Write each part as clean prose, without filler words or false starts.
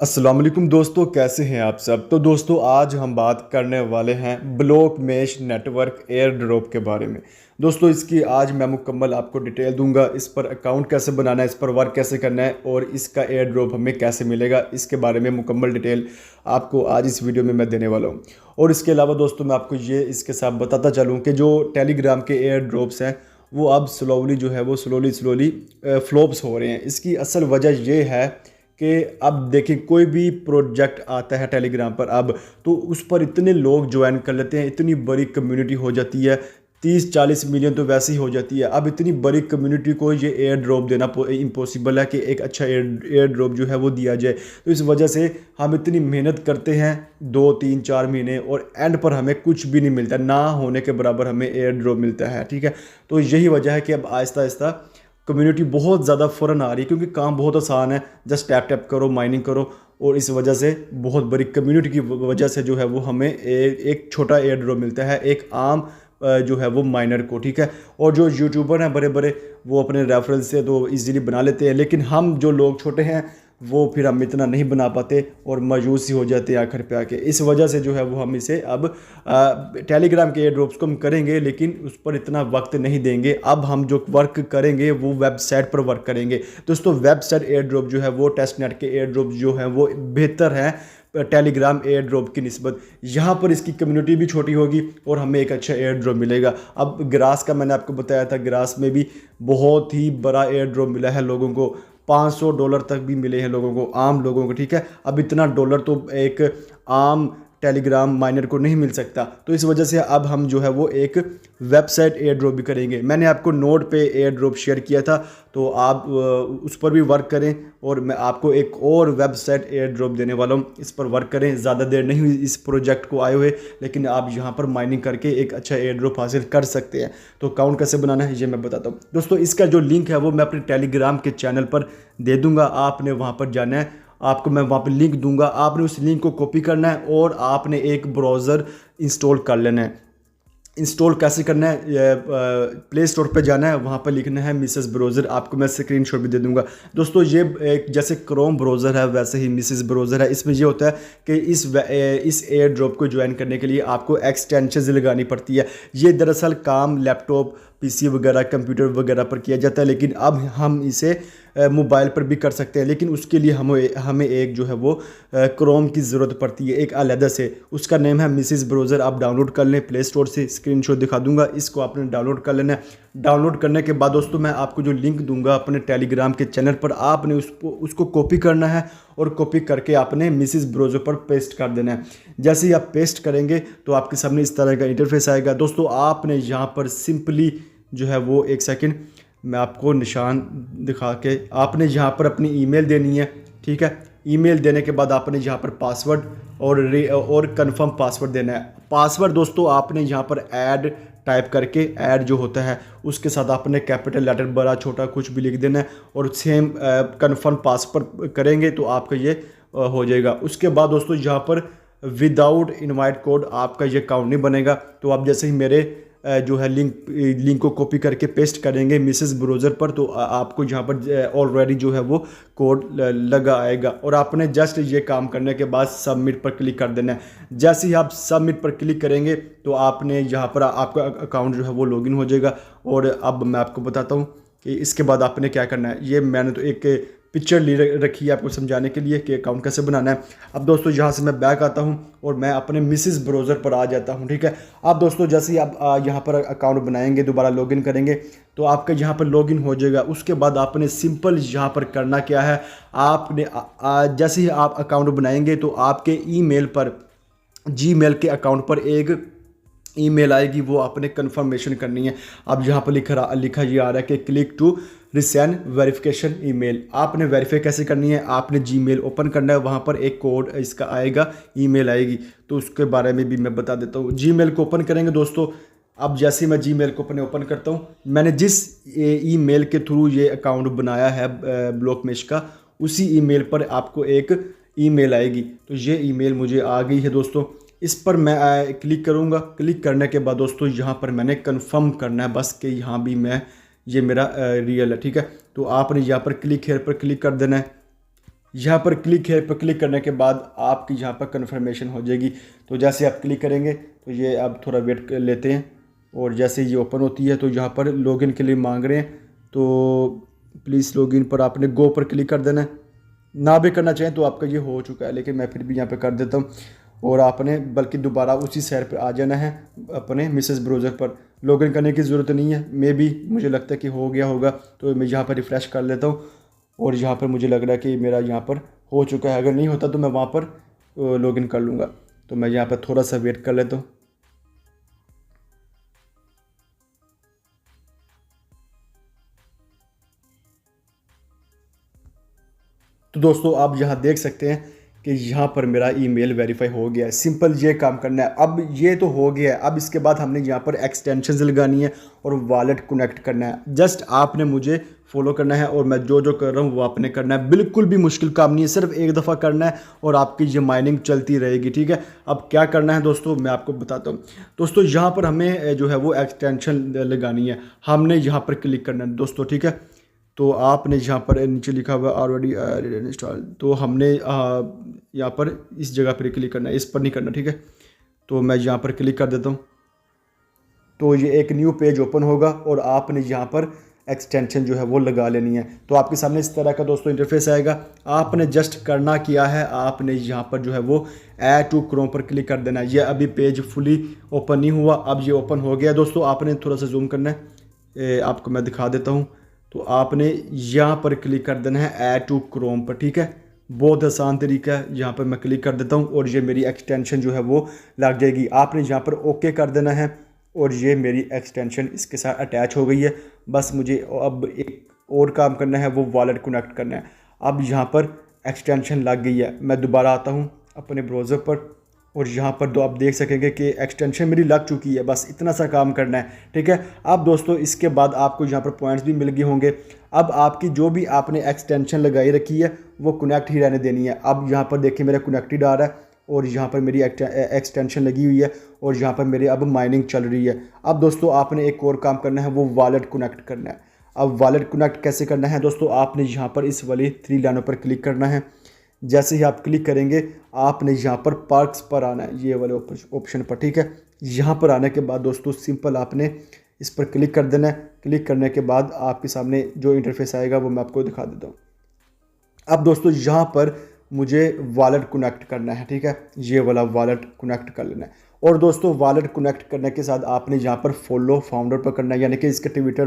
अस्सलाम वालेकुम दोस्तों, कैसे हैं आप सब। तो दोस्तों आज हम बात करने वाले हैं block mesh network air drop के बारे में। दोस्तों इसकी आज मैं मुकम्मल आपको डिटेल दूंगा। इस पर अकाउंट कैसे बनाना है, इस पर वर्क कैसे करना है और इसका एयर ड्रॉप हमें कैसे मिलेगा, इसके बारे में मुकम्मल डिटेल आपको आज इस वीडियो में मैं देने वाला हूँ। और इसके अलावा दोस्तों मैं आपको ये इसके साथ बताता चलूँ कि जो टेलीग्राम के एयर ड्रॉप्स हैं वो अब स्लोली जो है वो स्लोली फ्लॉप्स हो रहे हैं। इसकी असल वजह ये है कि अब देखिए कोई भी प्रोजेक्ट आता है टेलीग्राम पर अब तो उस पर इतने लोग ज्वाइन कर लेते हैं, इतनी बड़ी कम्युनिटी हो जाती है। 30-40 मिलियन तो वैसे ही हो जाती है। अब इतनी बड़ी कम्युनिटी को ये एयर ड्रॉप देना इम्पॉसिबल है कि एक अच्छा एयर ड्रॉप जो है वो दिया जाए। तो इस वजह से हम इतनी मेहनत करते हैं 2-3-4 महीने और एंड पर हमें कुछ भी नहीं मिलता, ना होने के बराबर हमें एयर ड्रॉप मिलता है। ठीक है, तो यही वजह है कि अब आहिस्ता आहिस्ता कम्युनिटी बहुत ज़्यादा फ़ौरन आ रही है क्योंकि काम बहुत आसान है, जस्ट टैप टैप करो, माइनिंग करो। और इस वजह से बहुत बड़ी कम्युनिटी की वजह से जो है वो हमें एक छोटा एयर ड्रॉप मिलता है एक आम जो है वो माइनर को। ठीक है, और जो यूट्यूबर हैं बड़े बड़े वो अपने रेफरेंस से तो इजीली बना लेते हैं, लेकिन हम जो लोग छोटे हैं वो फिर हम इतना नहीं बना पाते और मायूस ही हो जाते हैं आखिर पे आके। इस वजह से जो है वो हम इसे अब टेलीग्राम के एयर ड्रॉप्स को हम करेंगे लेकिन उस पर इतना वक्त नहीं देंगे। अब हम जो वर्क करेंगे वो वेबसाइट पर वर्क करेंगे। दोस्तों वेबसाइट एयर ड्रॉप जो है वो टेस्ट नेट के एयर ड्रॉप जो हैं वो बेहतर हैं टेलीग्राम एयर ड्रॉप की निस्बत। यहाँ पर इसकी कम्युनिटी भी छोटी होगी और हमें एक अच्छा एयर ड्रॉप मिलेगा। अब ग्रास का मैंने आपको बताया था, ग्रास में भी बहुत ही बड़ा एयर ड्रॉप मिला है लोगों को, $500 तक भी मिले हैं लोगों को, आम लोगों को। ठीक है, अब इतना डॉलर तो एक आम टेलीग्राम माइनर को नहीं मिल सकता। तो इस वजह से अब हम जो है वो एक वेबसाइट एयर ड्रॉप भी करेंगे। मैंने आपको नोड पे एयर ड्रॉप शेयर किया था, तो आप उस पर भी वर्क करें और मैं आपको एक और वेबसाइट एयर ड्रॉप देने वाला हूँ, इस पर वर्क करें। ज़्यादा देर नहीं हुई इस प्रोजेक्ट को आए हुए, लेकिन आप यहाँ पर माइनिंग करके एक अच्छा एयर ड्रॉप हासिल कर सकते हैं। तो अकाउंट कैसे बनाना है ये मैं बताता हूँ। दोस्तों इसका जो लिंक है वो मैं अपने टेलीग्राम के चैनल पर दे दूँगा, आपने वहाँ पर जाना है, आपको मैं वहाँ पे लिंक दूंगा, आपने उस लिंक को कॉपी करना है और आपने एक ब्राउज़र इंस्टॉल कर लेना है। इंस्टॉल कैसे करना है, प्ले स्टोर पे जाना है, वहाँ पर लिखना है मिसेस ब्राउज़र। आपको मैं स्क्रीनशॉट भी दे दूंगा। दोस्तों ये एक जैसे क्रोम ब्राउज़र है वैसे ही मिसेस ब्राउज़र है। इसमें ये होता है कि इस एयर ड्रॉप को ज्वाइन करने के लिए आपको एक्सटेंशंस लगानी पड़ती है। ये दरअसल काम लैपटॉप पीसी वगैरह कंप्यूटर वगैरह पर किया जाता है, लेकिन अब हम इसे मोबाइल पर भी कर सकते हैं, लेकिन उसके लिए हमें एक जो है वो क्रोम की ज़रूरत पड़ती है एक अलहदा से। उसका नेम है मिसेस ब्राउज़र। आप डाउनलोड कर लें प्ले स्टोर से, स्क्रीनशॉट दिखा दूंगा, इसको आपने डाउनलोड कर लेना है। डाउनलोड करने के बाद दोस्तों मैं आपको जो लिंक दूंगा अपने टेलीग्राम के चैनल पर, आपने उसको कॉपी करना है और कॉपी करके आपने मिसेस ब्राउज़र पर पेस्ट कर देना है। जैसे ही आप पेस्ट करेंगे तो आपके सामने इस तरह का इंटरफेस आएगा। दोस्तों आपने यहाँ पर सिंपली जो है वो, एक सेकंड मैं आपको निशान दिखा के, आपने यहाँ पर अपनी ईमेल देनी है। ठीक है, ईमेल देने के बाद आपने यहाँ पर पासवर्ड और कंफर्म पासवर्ड देना है। पासवर्ड दोस्तों आपने यहाँ पर ऐड टाइप करके, ऐड जो होता है उसके साथ आपने कैपिटल लेटर बड़ा छोटा कुछ भी लिख देना है और सेम कंफर्म पासवर्ड करेंगे तो आपका ये हो जाएगा। उसके बाद दोस्तों यहाँ पर विदाउट इनवाइट कोड आपका ये अकाउंट नहीं बनेगा। तो आप जैसे ही मेरे जो है लिंक को कॉपी करके पेस्ट करेंगे मिसेस ब्राउज़र पर, तो आपको यहाँ पर ऑलरेडी जो है वो कोड लगा आएगा और आपने जस्ट ये काम करने के बाद सबमिट पर क्लिक कर देना है। जैसे ही आप सबमिट पर क्लिक करेंगे तो आपने यहाँ पर आपका अकाउंट जो है वो लॉगिन हो जाएगा। और अब मैं आपको बताता हूँ कि इसके बाद आपने क्या करना है। ये मैंने तो एक पिक्चर ली रखी है आपको समझाने के लिए कि अकाउंट कैसे बनाना है। अब दोस्तों यहाँ से मैं बैक आता हूँ और मैं अपने मिसेस ब्राउज़र पर आ जाता हूँ। ठीक है, अब दोस्तों जैसे ही आप यहाँ पर अकाउंट बनाएंगे, दोबारा लॉगिन करेंगे तो आपका यहाँ पर लॉगिन हो जाएगा। उसके बाद आपने सिंपल यहाँ पर करना क्या है, आपने जैसे ही आप अकाउंट बनाएंगे तो आपके ईमेल पर, जीमेल के अकाउंट पर एक ईमेल आएगी, वो आपने कंफर्मेशन करनी है। अब यहाँ पर लिखा ये आ रहा है कि click to resend verification email. आपने वेरीफाई कैसे करनी है, आपने जीमेल ओपन करना है, वहाँ पर एक कोड इसका आएगा, ईमेल आएगी, तो उसके बारे में भी मैं बता देता हूँ। जीमेल को ओपन करेंगे दोस्तों। अब जैसे मैं जीमेल को अपने ओपन करता हूँ, मैंने जिस ईमेल के थ्रू ये अकाउंट बनाया है ब्लॉक मेश का, उसी ईमेल पर आपको एक ईमेल आएगी। तो ये ईमेल मुझे आ गई है दोस्तों। इस पर मैं क्लिक करूँगा। क्लिक करने के बाद दोस्तों यहाँ पर मैंने कंफर्म करना है बस कि यहाँ भी ये मेरा रियल है। ठीक है, तो आपने यहाँ पर क्लिक हेयर पर क्लिक कर देना है। यहाँ पर क्लिक है पर क्लिक करने के बाद आपकी यहाँ पर कन्फर्मेशन हो जाएगी। तो जैसे आप क्लिक करेंगे तो ये अब थोड़ा वेट कर लेते हैं, और जैसे ये ओपन होती है तो यहाँ पर लॉगिन के लिए मांग रहे हैं, तो प्लीज़ लॉगिन पर आपने गो पर क्लिक कर देना है। ना भी करना चाहें तो आपका ये हो चुका है, लेकिन मैं फिर भी यहाँ पे कर देता हूँ। और आपने बल्कि दोबारा उसी साइट पर आ जाना है, अपने मिसेस ब्राउज़र पर। लॉगिन करने की ज़रूरत नहीं है, मुझे लगता है कि हो गया होगा, तो मैं यहाँ पर रिफ़्रेश कर लेता हूँ। और यहाँ पर मुझे लग रहा है कि मेरा यहाँ पर हो चुका है। अगर नहीं होता तो मैं वहाँ पर लॉगिन कर लूँगा। तो मैं यहाँ पर थोड़ा सा वेट कर लेता हूँ। तो दोस्तों आप यहाँ देख सकते हैं कि यहाँ पर मेरा ईमेल वेरीफाई हो गया है। सिंपल ये काम करना है। अब ये तो हो गया है, अब इसके बाद हमने यहाँ पर एक्सटेंशंस लगानी है और वॉलेट कनेक्ट करना है। जस्ट आपने मुझे फॉलो करना है और मैं जो जो कर रहा हूँ वो आपने करना है। बिल्कुल भी मुश्किल काम नहीं है, सिर्फ एक दफ़ा करना है और आपकी ये माइनिंग चलती रहेगी, ठीक है। अब क्या करना है दोस्तों मैं आपको बताता हूँ। दोस्तों यहाँ पर हमें जो है वो एक्सटेंशन लगानी है, हमने यहाँ पर क्लिक करना है दोस्तों, ठीक है। तो आपने यहाँ पर नीचे लिखा हुआ ऑलरेडी इंस्टॉल, तो हमने यहाँ पर इस जगह पर क्लिक करना है, इस पर नहीं करना, ठीक है। तो मैं यहाँ पर क्लिक कर देता हूँ, तो ये एक न्यू पेज ओपन होगा और आपने यहाँ पर एक्सटेंशन जो है वो लगा लेनी है। तो आपके सामने इस तरह का दोस्तों इंटरफेस आएगा। आपने जस्ट करना क्या है, आपने यहाँ पर जो है वो ऐड टू क्रोम पर क्लिक कर देना है। ये अभी पेज फुली ओपन नहीं हुआ, अब ये ओपन हो गया दोस्तों। आपने थोड़ा सा जूम करना है, आपको मैं दिखा देता हूँ। तो आपने यहाँ पर क्लिक कर देना है ऐड टू क्रोम पर, ठीक है। बहुत आसान तरीका है। यहाँ पर मैं क्लिक कर देता हूँ और ये मेरी एक्सटेंशन जो है वो लग जाएगी। आपने यहाँ पर ओके कर देना है और ये मेरी एक्सटेंशन इसके साथ अटैच हो गई है। बस मुझे अब एक और काम करना है, वो वॉलेट कनेक्ट करना है। अब यहाँ पर एक्सटेंशन लग गई है। मैं दोबारा आता हूँ अपने ब्राउज़र पर और यहाँ पर तो आप देख सकेंगे कि एक्सटेंशन मेरी लग चुकी है। बस इतना सा काम करना है, ठीक है। अब दोस्तों इसके बाद आपको यहाँ पर पॉइंट्स भी मिल गए होंगे। अब आपकी जो भी आपने एक्सटेंशन लगाई रखी है वो कनेक्ट ही रहने देनी है। अब यहाँ पर देखिए मेरा कनेक्टेड आ रहा है और यहाँ पर मेरी एक्सटेंशन लगी हुई है और यहाँ पर मेरी अब माइनिंग चल रही है। अब दोस्तों आपने एक और काम करना है, वो वॉलेट कनेक्ट करना है। अब वॉलेट कनेक्ट कैसे करना है दोस्तों, आपने यहाँ पर इस वाली 3 लाइनों पर क्लिक करना है। जैसे ही आप क्लिक करेंगे आपने यहाँ पर पार्क्स पर आना है, ये वाले ऑप्शन पर, ठीक है। यहाँ पर आने के बाद दोस्तों सिंपल आपने इस पर क्लिक कर देना है। क्लिक करने के बाद आपके सामने जो इंटरफेस आएगा वो मैं आपको दिखा देता हूँ। अब दोस्तों यहाँ पर मुझे वॉलेट कनेक्ट करना है, ठीक है। ये वाला वॉलेट कनेक्ट कर लेना है। और दोस्तों वॉलेट कनेक्ट करने के साथ आपने यहाँ पर फॉलो फाउंडर पर करना है, यानी कि इसके ट्विटर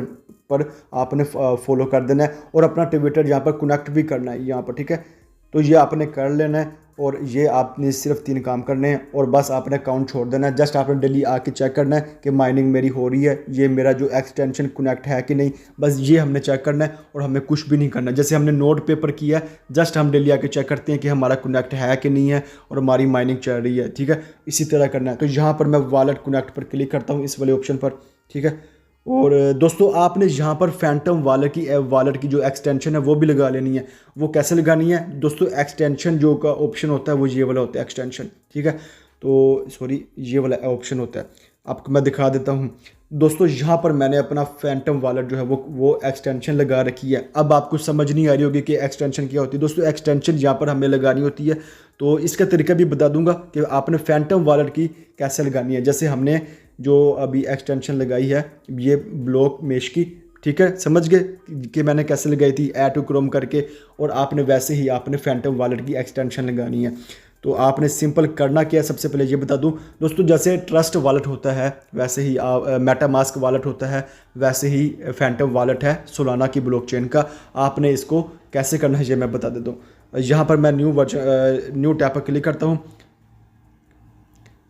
पर आपने फॉलो कर देना है और अपना ट्विटर यहाँ पर कनेक्ट भी करना है यहाँ पर, ठीक है। तो ये आपने कर लेना है और ये आपने सिर्फ 3 काम करने हैं और बस आपने अकाउंट छोड़ देना है। जस्ट आपने डेली आके चेक करना है कि माइनिंग मेरी हो रही है, ये मेरा जो एक्सटेंशन कनेक्ट है कि नहीं, बस ये हमने चेक करना है और हमें कुछ भी नहीं करना। जैसे हमने नोट पेपर किया है, जस्ट हम डेली आके चेक करते हैं कि हमारा कनेक्ट है कि नहीं है और हमारी माइनिंग चल रही है, ठीक है। इसी तरह करना है। तो यहाँ पर मैं वॉलेट कनेक्ट पर क्लिक करता हूँ, इस वाले ऑप्शन पर, ठीक है। और दोस्तों आपने यहाँ पर फैंटम वॉलेट की जो एक्सटेंशन है वो भी लगा लेनी है। वो कैसे लगानी है दोस्तों, एक्सटेंशन जो का ऑप्शन होता है वो ये वाला होता है एक्सटेंशन, ठीक है। तो सॉरी ये वाला ऑप्शन होता है, आपको मैं दिखा देता हूँ। दोस्तों यहाँ पर मैंने अपना फैंटम वॉलेट जो है वो एक्सटेंशन लगा रखी है। अब आपको समझ नहीं आ रही होगी कि एक्सटेंशन क्या होती है। दोस्तों एक्सटेंशन यहाँ पर हमें लगानी होती है, तो इसका तरीका भी बता दूंगा कि आपने फैंटम वॉलेट की कैसे लगानी है। जैसे हमने जो अभी एक्सटेंशन लगाई है ये ब्लॉक मेश की, ठीक है, समझ गए कि मैंने कैसे लगाई थी ऐड टू क्रोम करके। और आपने वैसे ही आपने फैंटम वॉलेट की एक्सटेंशन लगानी है। तो आपने सिंपल करना क्या है, सबसे पहले ये बता दूं दोस्तों, जैसे ट्रस्ट वॉलेट होता है वैसे ही मेटामास्क वॉलेट होता है, वैसे ही फैंटम वॉलेट है सोलाना की ब्लॉकचेन का। आपने इसको कैसे करना है ये मैं बता देता हूँ। यहाँ पर मैं न्यू टैब पर क्लिक करता हूँ।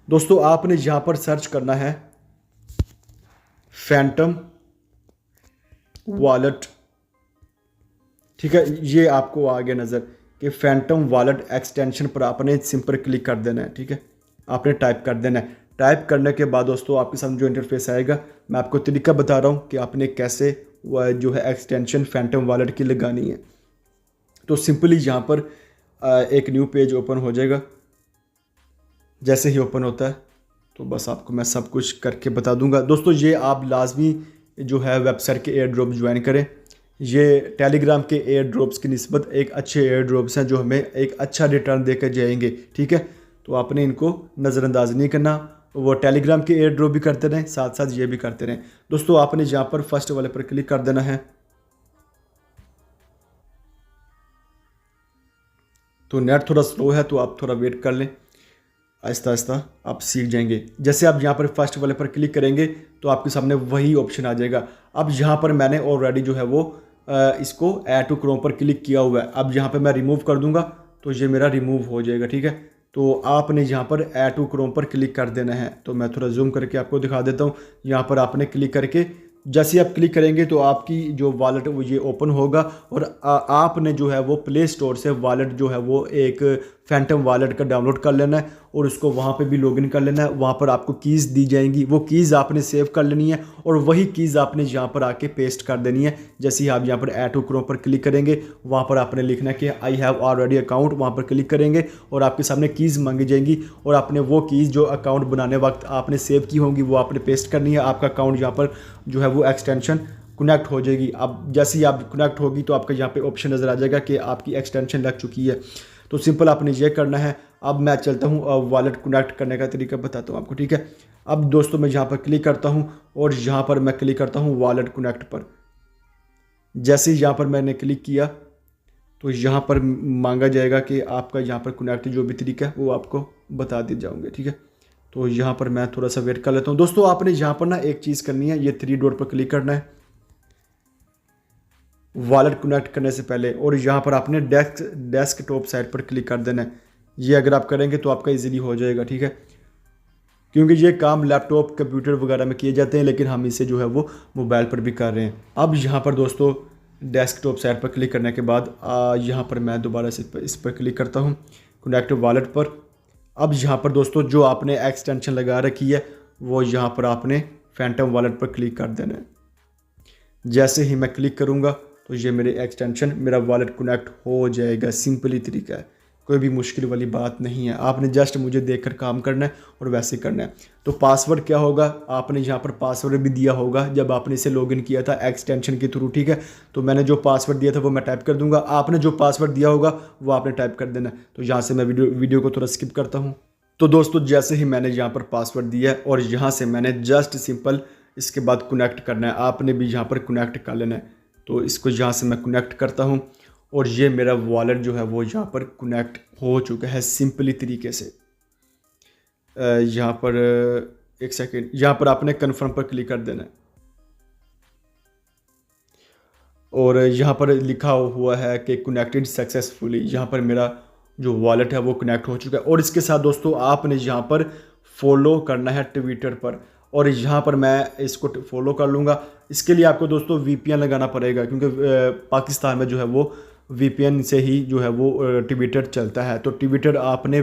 दोस्तों आपने यहाँ पर सर्च करना है फैंटम वॉलेट, ठीक है। ये आपको आ गया नज़र कि फैंटम वॉलेट एक्सटेंशन पर आपने सिंपल क्लिक कर देना है, ठीक है। आपने टाइप कर देना है। टाइप करने के बाद दोस्तों आपके सामने जो इंटरफेस आएगा, मैं आपको तरीका बता रहा हूँ कि आपने कैसे जो है एक्सटेंशन फैंटम वॉलेट की लगानी है। तो सिंपली यहाँ पर एक न्यू पेज ओपन हो जाएगा। जैसे ही ओपन होता है तो बस आपको मैं सब कुछ करके बता दूंगा। दोस्तों ये आप लाजमी जो है वेबसाइट के एयर ड्रॉप ज्वाइन करें। ये टेलीग्राम के एयर ड्रॉप्स की निस्बत एक अच्छे एयर ड्रॉप्स हैं जो हमें एक अच्छा रिटर्न देकर जाएंगे, ठीक है। तो आपने इनको नज़रअंदाज नहीं करना, वो टेलीग्राम के एयर ड्रॉप भी करते रहें, साथ साथ ये भी करते रहें। दोस्तों आपने यहाँ पर फर्स्ट वाले पर क्लिक कर देना है। तो नेट थोड़ा स्लो है तो आप थोड़ा वेट कर लें, आहिस्ता आहिस्ता आप सीख जाएंगे। जैसे आप यहाँ पर फर्स्ट वाले पर क्लिक करेंगे तो आपके सामने वही ऑप्शन आ जाएगा। अब यहाँ पर मैंने ऑलरेडी जो है वो इसको ऐड टू क्रोम पर क्लिक किया हुआ है। अब यहाँ पर मैं रिमूव कर दूंगा तो ये मेरा रिमूव हो जाएगा, ठीक है। तो आपने यहाँ पर ऐड टू क्रोम पर क्लिक कर देना है। तो मैं थोड़ा जूम करके आपको दिखा देता हूँ। यहाँ पर आपने क्लिक करके जैसे आप क्लिक करेंगे तो आपकी जो वॉलेट वो ये ओपन होगा और आपने जो है वो प्ले स्टोर से वॉलेट जो है वो एक फैंटम वॉलेट का डाउनलोड कर लेना है और उसको वहाँ पे भी लॉगिन कर लेना है। वहाँ पर आपको कीज़ दी जाएंगी, वो कीज़ आपने सेव कर लेनी है और वही कीज़ आपने यहाँ पर आके पेस्ट कर देनी है। जैसे ही आप यहाँ पर ऐड टू क्रोम पर क्लिक करेंगे वहाँ पर आपने लिखना है कि आई हैव ऑलरेडी अकाउंट, वहाँ पर क्लिक करेंगे और आपके सामने कीज़ मांगी जाएंगी और आपने वो कीज़ जो अकाउंट बनाने वक्त आपने सेव की होंगी वो आपने पेस्ट करनी है। आपका अकाउंट यहाँ पर जो है वो एक्सटेंशन कनेक्ट हो जाएगी। अब जैसे ही आप कनेक्ट होगी तो आपका यहाँ पे ऑप्शन नज़र आ जाएगा कि आपकी एक्सटेंशन लग चुकी है। तो सिंपल आपने ये करना है। अब मैं चलता हूँ वॉलेट कनेक्ट करने का तरीका बताता हूँ आपको, ठीक है। अब दोस्तों मैं यहाँ पर क्लिक करता हूँ और यहाँ पर मैं क्लिक करता हूँ वॉलेट कनेक्ट पर। जैसे ही यहाँ पर मैंने क्लिक किया तो यहाँ पर मांगा जाएगा कि आपका यहाँ पर कनेक्ट जो भी तरीका है वो आपको बता दिए जाऊँगे, ठीक है। तो यहाँ पर मैं थोड़ा सा वेट कर लेता हूँ। दोस्तों आपने यहाँ पर ना एक चीज़ करनी है, ये 3 डॉट पर क्लिक करना है वॉलेट कनेक्ट करने से पहले और यहाँ पर आपने डेस्कटॉप साइट पर क्लिक कर देना है। ये अगर आप करेंगे तो आपका इजीली हो जाएगा, ठीक है, क्योंकि ये काम लैपटॉप कंप्यूटर वगैरह में किए जाते हैं लेकिन हम इसे जो है वो मोबाइल पर भी कर रहे हैं। अब यहाँ पर दोस्तों डेस्कटॉप साइट पर क्लिक करने के बाद यहाँ पर मैं दोबारा से इस पर क्लिक करता हूँ कनेक्ट वॉलेट पर। अब यहाँ पर दोस्तों जो आपने एक्सटेंशन लगा रखी है वो यहाँ पर आपने फैंटम वॉलेट पर क्लिक कर देना है। जैसे ही मैं क्लिक करूँगा तो ये मेरे एक्सटेंशन मेरा वॉलेट कनेक्ट हो जाएगा। सिंपली तरीका है, कोई भी मुश्किल वाली बात नहीं है। आपने जस्ट मुझे देखकर काम करना है और वैसे करना है। तो पासवर्ड क्या होगा, आपने यहाँ पर पासवर्ड भी दिया होगा जब आपने इसे लॉगिन किया था एक्सटेंशन के थ्रू, ठीक है। तो मैंने जो पासवर्ड दिया था वो मैं टाइप कर दूंगा, आपने जो पासवर्ड दिया होगा वो आपने टाइप कर देना है। तो यहाँ से मैं वीडियो को थोड़ा स्किप करता हूँ। तो दोस्तों जैसे ही मैंने यहाँ पर पासवर्ड दिया है और यहाँ से मैंने जस्ट सिंपल इसके बाद कनेक्ट करना है, आपने भी यहाँ पर कनेक्ट कर लेना है। तो इसको यहाँ से मैं कनेक्ट करता हूँ और ये मेरा वॉलेट जो है वो यहाँ पर कनेक्ट हो चुका है सिंपली तरीके से। यहाँ पर एक सेकेंड, यहाँ पर आपने कन्फर्म पर क्लिक कर देना है और यहाँ पर लिखा हुआ है कि कनेक्टेड सक्सेसफुली। यहाँ पर मेरा जो वॉलेट है वो कनेक्ट हो चुका है। और इसके साथ दोस्तों आपने यहाँ पर फॉलो करना है ट्विटर पर और यहाँ पर मैं इसको फॉलो कर लूँगा। इसके लिए आपको दोस्तों VPN लगाना पड़ेगा क्योंकि पाकिस्तान में जो है वो VPN से ही जो है वो ट्विटर चलता है। तो ट्विटर आपने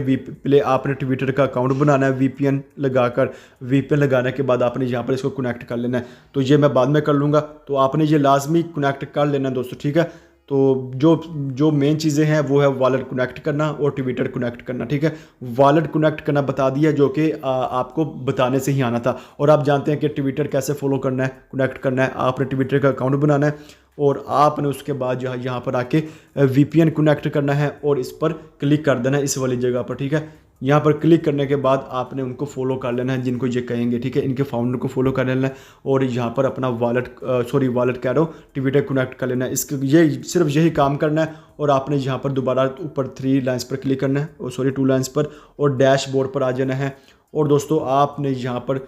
ट्विटर का अकाउंट बनाना है VPN लगाकर। VPN लगाने के बाद आपने यहाँ पर इसको कनेक्ट कर लेना है। तो ये मैं बाद में कर लूँगा, तो आपने ये लाजमी कनेक्ट कर लेना दोस्तों, ठीक है। तो जो मेन चीज़ें हैं वो है वॉलेट कनेक्ट करना और ट्विटर कनेक्ट करना, ठीक है। वॉलेट कनेक्ट करना बता दिया जो कि आपको बताने से ही आना था। और आप जानते हैं कि ट्विटर कैसे फॉलो करना है, कनेक्ट करना है। आपने ट्विटर का अकाउंट बनाना है और आपने उसके बाद जो है यहाँ पर आके VPN कनेक्ट करना है और इस पर क्लिक कर देना है इस वाली जगह पर, ठीक है। यहाँ पर क्लिक करने के बाद आपने उनको फॉलो कर लेना है जिनको ये कहेंगे, ठीक है। इनके फाउंडर को फॉलो कर लेना है और यहाँ पर अपना वॉलेट कह रहा हूँ ट्विटर कनेक्ट कर लेना है। इसके ये सिर्फ यही काम करना है और आपने यहाँ पर दोबारा ऊपर 3 लाइन्स पर क्लिक करना है और 2 लाइन्स पर और डैशबोर्ड पर आ जाना है। और दोस्तों आपने यहाँ पर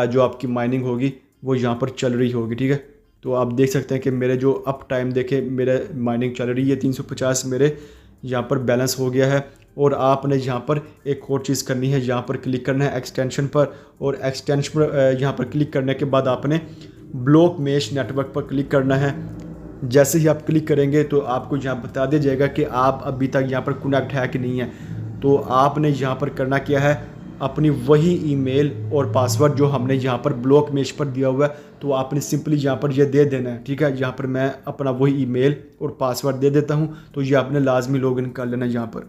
जो आपकी माइनिंग होगी वो यहाँ पर चल रही होगी, ठीक है। तो आप देख सकते हैं कि मेरे जो अप टाइम देखे मेरे माइनिंग चल रही है 350 मेरे यहाँ पर बैलेंस हो गया है। और आपने यहाँ पर एक और चीज़ करनी है, यहाँ पर क्लिक करना है एक्सटेंशन पर और एक्सटेंशन पर यहाँ पर क्लिक करने के बाद आपने ब्लॉक मेश नेटवर्क पर क्लिक करना है। जैसे ही आप क्लिक करेंगे तो आपको यहाँ बता दिया जाएगा कि आप अभी तक यहाँ पर कनेक्ट है कि नहीं है। तो आपने यहाँ पर करना क्या है, अपनी वही ईमेल और पासवर्ड जो हमने यहाँ पर ब्लॉक मेश पर दिया हुआ है तो आपने सिंपली यहाँ पर ये दे देना है, ठीक है। यहाँ पर मैं अपना वही ईमेल और पासवर्ड दे देता हूँ। तो ये आपने लाजमी लॉगिन कर लेना यहाँ पर।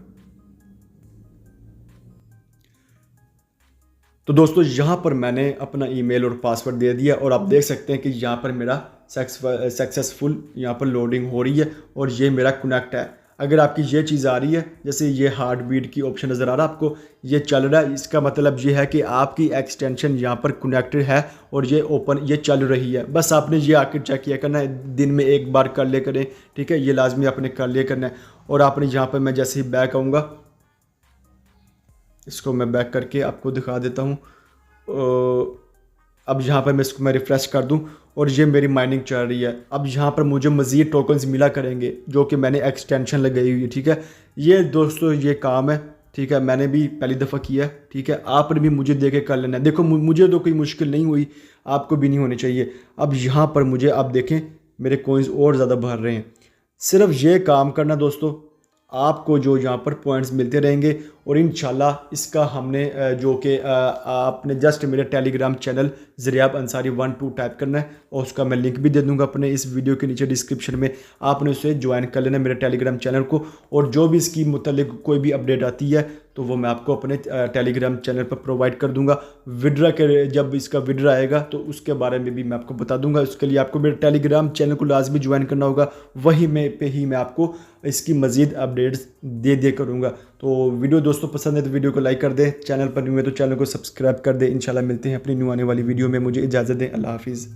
तो दोस्तों यहाँ पर मैंने अपना ईमेल और पासवर्ड दे दिया और आप देख सकते हैं कि यहाँ पर मेरा सक्सेसफुल यहाँ पर लोडिंग हो रही है और ये मेरा कनेक्ट है। अगर आपकी ये चीज़ आ रही है, जैसे ये हार्ट बीट की ऑप्शन नज़र आ रहा है आपको, ये चल रहा है, इसका मतलब ये है कि आपकी एक्सटेंशन यहाँ पर कनेक्टेड है और ये ओपन, ये चल रही है। बस आपने ये आकर चेक किया करना है, दिन में एक बार कर लिया करें, ठीक है, ये लाजमी आपने कर लिया करना है। और आपने यहाँ पर, मैं जैसे ही बैक आऊँगा, इसको मैं बैक करके आपको दिखा देता हूँ। अब यहाँ पर मैं इसको मैं रिफ़्रेश कर दूँ और ये मेरी माइनिंग चल रही है। अब यहाँ पर मुझे मज़ीद टोकन्स मिला करेंगे जो कि मैंने एक्सटेंशन लगाई हुई है, ठीक है। ये दोस्तों ये काम है, ठीक है, मैंने भी पहली दफ़ा किया है, ठीक है, आपने भी मुझे दे के कर लेना है। देखो मुझे तो कोई मुश्किल नहीं हुई, आपको भी नहीं होनी चाहिए। अब यहाँ पर मुझे, अब देखें मेरे कोइंस और ज़्यादा भर रहे हैं। सिर्फ ये काम करना दोस्तों, आपको जो यहाँ पर पॉइंट्स मिलते रहेंगे और इंशाल्लाह इसका हमने जो कि आपने जस्ट मेरे Telegram channel Zaryab Ansari 12 type करना है और उसका मैं लिंक भी दे दूंगा अपने इस वीडियो के नीचे डिस्क्रिप्शन में। आपने उसे ज्वाइन कर लेना मेरे टेलीग्राम चैनल को, और जो भी इसकी मुतल्लिक कोई भी अपडेट आती है तो वो मैं आपको अपने टेलीग्राम चैनल पर प्रोवाइड कर दूंगा। विड्रा के जब इसका विड्रा आएगा तो उसके बारे में भी मैं आपको बता दूंगा। उसके लिए आपको मेरे टेलीग्राम चैनल को लाजमी ज्वाइन करना होगा, वही पे ही मैं आपको इसकी मज़ीद अपडेट्स दे करूँगा। तो वीडियो दोस्तों पसंद है तो वीडियो को लाइक कर दें, चैनल पर न्यू है तो चैनल को सब्सक्राइब कर दें। इंशाल्लाह मिलते हैं अपनी न्यू आने वाली वीडियो में। मुझे इजाज़त दें, अल्लाह हाफिज़।